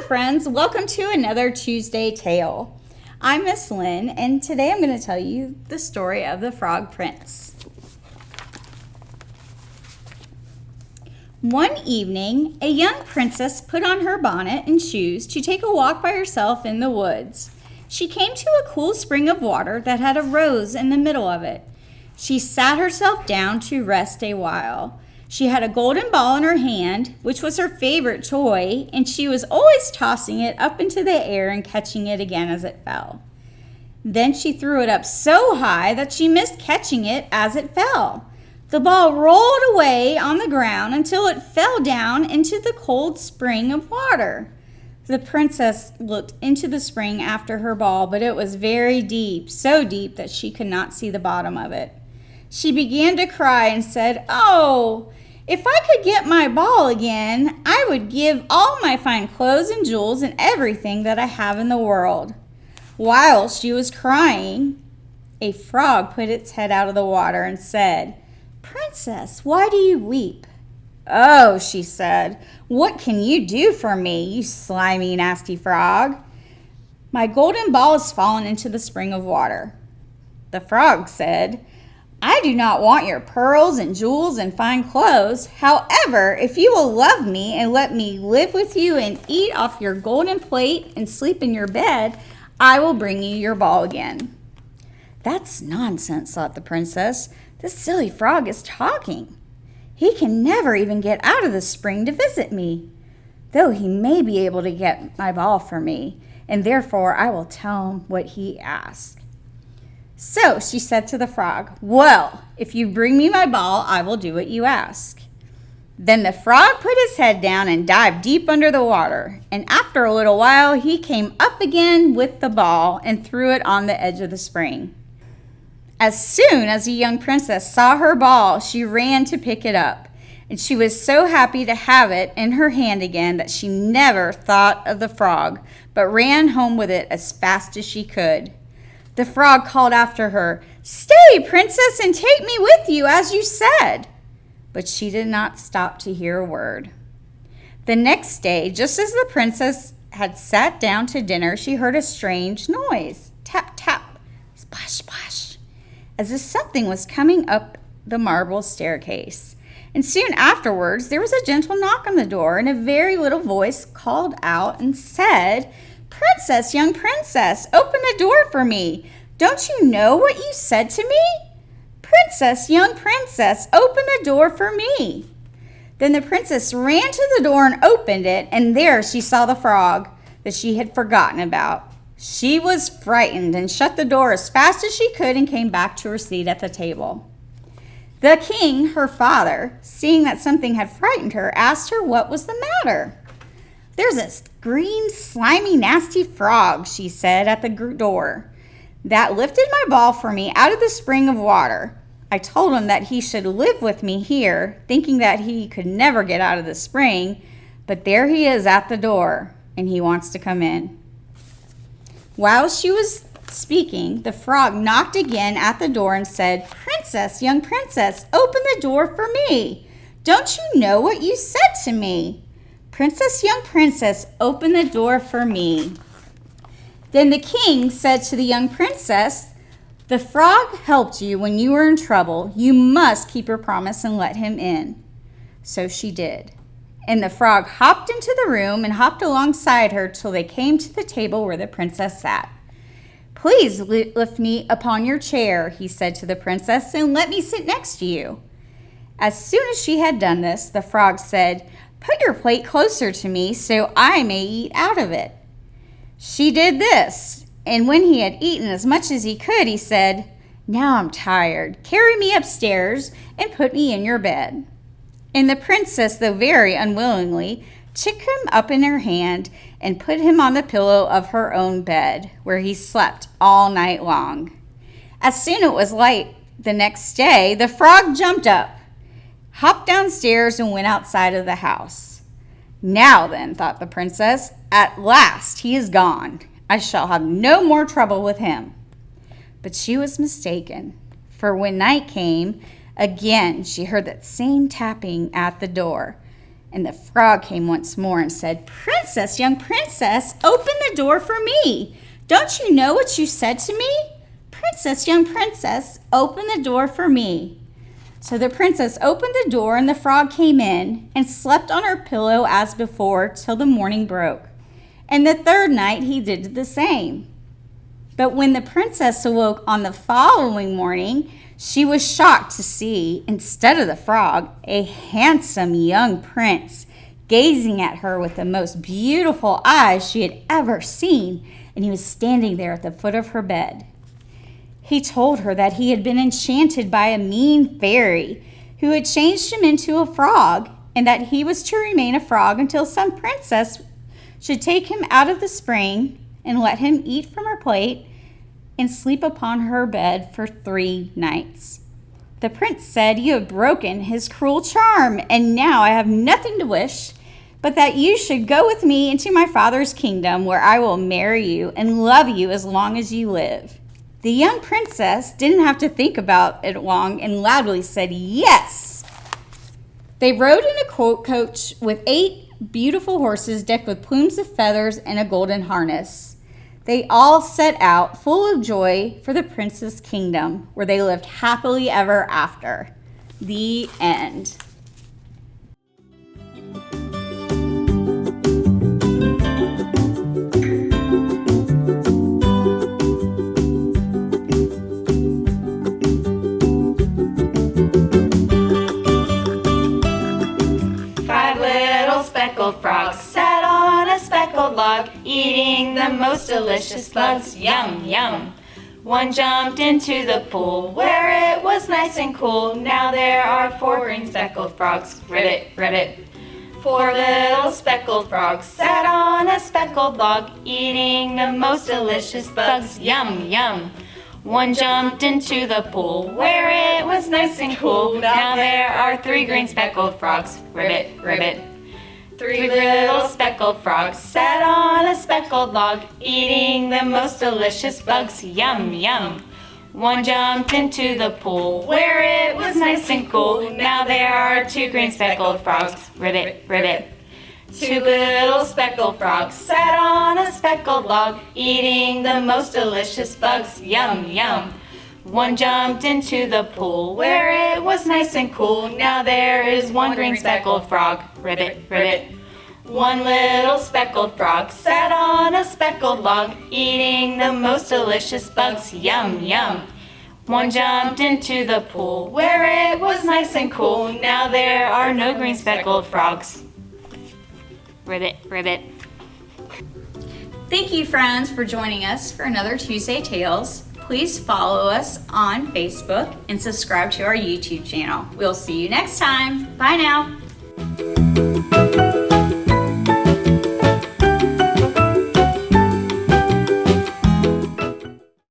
friends, welcome to another Tuesday Tale. I'm Miss Lynn, and today I'm going to tell you the story of the Frog Prince. One evening, a young princess put on her bonnet and shoes to take a walk by herself in the woods. She came to a cool spring of water that had a rose in the middle of it. She sat herself down to rest a while. She had a golden ball in her hand, which was her favorite toy, and she was always tossing it up into the air and catching it again as it fell. Then she threw it up so high that she missed catching it as it fell. The ball rolled away on the ground until it fell down into the cold spring of water. The princess looked into the spring after her ball, but it was very deep, so deep that she could not see the bottom of it. She began to cry and said, "Oh, if I could get my ball again, I would give all my fine clothes and jewels and everything that I have in the world." While she was crying, a frog put its head out of the water and said, "Princess, why do you weep?" "Oh," she said, "what can you do for me, you slimy, nasty frog?" "My golden ball has fallen into the spring of water." The frog said, "I do not want your pearls and jewels and fine clothes. However, if you will love me and let me live with you and eat off your golden plate and sleep in your bed, I will bring you your ball again." "That's nonsense," thought the princess. "This silly frog is talking. He can never even get out of the spring to visit me, though he may be able to get my ball for me, and therefore I will tell him what he asks." So she said to the frog, "Well, if you bring me my ball, I will do what you ask." Then the frog put his head down and dived deep under the water, and after a little while he came up again with the ball and threw it on the edge of the spring. As soon as the young princess saw her ball, she ran to pick it up, and she was so happy to have it in her hand again that she never thought of the frog, but ran home with it as fast as she could. The frog called after her, "Stay, princess, and take me with you, as you said." But she did not stop to hear a word. The next day, just as the princess had sat down to dinner, she heard a strange noise. Tap, tap, splash, splash, as if something was coming up the marble staircase. And soon afterwards, there was a gentle knock on the door, and a very little voice called out and said, "Princess, young princess, open the door for me. Don't you know what you said to me? Princess, young princess, open the door for me." Then the princess ran to the door and opened it, and there she saw the frog that she had forgotten about. She was frightened and shut the door as fast as she could and came back to her seat at the table. The king, her father, seeing that something had frightened her, asked her what was the matter. "There's a green, slimy, nasty frog," she said at the door, "that lifted my ball for me out of the spring of water. I told him that he should live with me here, thinking that he could never get out of the spring, but there he is at the door, and he wants to come in." While she was speaking, the frog knocked again at the door and said, "Princess, young princess, open the door for me. Don't you know what you said to me? Princess, young princess, open the door for me." Then the king said to the young princess, "The frog helped you when you were in trouble. You must keep your promise and let him in." So she did. And the frog hopped into the room and hopped alongside her till they came to the table where the princess sat. "Please lift me upon your chair," he said to the princess, "and let me sit next to you." As soon as she had done this, the frog said, "Put your plate closer to me so I may eat out of it." She did this, and when he had eaten as much as he could, he said, "Now I'm tired. Carry me upstairs and put me in your bed." And the princess, though very unwillingly, took him up in her hand and put him on the pillow of her own bed, where he slept all night long. As soon as it was light the next day, the frog jumped up, hopped downstairs, and went outside of the house. "Now then," thought the princess, "at last he is gone. I shall have no more trouble with him." But she was mistaken, for when night came, again she heard that same tapping at the door. And the frog came once more and said, "Princess, young princess, open the door for me. Don't you know what you said to me? Princess, young princess, open the door for me." So the princess opened the door, and the frog came in and slept on her pillow as before till the morning broke. And the third night he did the same. But when the princess awoke on the following morning, she was shocked to see, instead of the frog, a handsome young prince gazing at her with the most beautiful eyes she had ever seen, and he was standing there at the foot of her bed. He told her that he had been enchanted by a mean fairy who had changed him into a frog, and that he was to remain a frog until some princess should take him out of the spring and let him eat from her plate and sleep upon her bed for 3 nights. The prince said, "You have broken his cruel charm, and now I have nothing to wish but that you should go with me into my father's kingdom, where I will marry you and love you as long as you live." The young princess didn't have to think about it long and loudly said yes. They rode in a coach with 8 beautiful horses decked with plumes of feathers and a golden harness. They all set out full of joy for the prince's kingdom, where they lived happily ever after. The end. Frogs sat on a speckled log, eating the most delicious bugs. Yum, yum. One jumped into the pool, where it was nice and cool. Now there are 4 green speckled frogs. Ribbit, ribbit. 4 little speckled frogs sat on a speckled log, eating the most delicious bugs. Yum, yum. One jumped into the pool, where it was nice and cool. Now there are 3 green speckled frogs. Ribbit, ribbit. 3 little speckled frogs sat on a speckled log, eating the most delicious bugs. Yum, yum. One jumped into the pool, where it was nice and cool. Now there are 2 green speckled frogs. Ribbit, ribbit. 2 little speckled frogs sat on a speckled log, eating the most delicious bugs. Yum, yum. One jumped into the pool, where it was nice and cool. Now there is 1 green speckled frog. Ribbit, ribbit. 1 little speckled frog sat on a speckled log, eating the most delicious bugs. Yum, yum. One jumped into the pool, where it was nice and cool. Now there are no green speckled frogs. Ribbit, ribbit. Thank you, friends, for joining us for another Tuesday Tales. Please follow us on Facebook and subscribe to our YouTube channel. We'll see you next time. Bye now.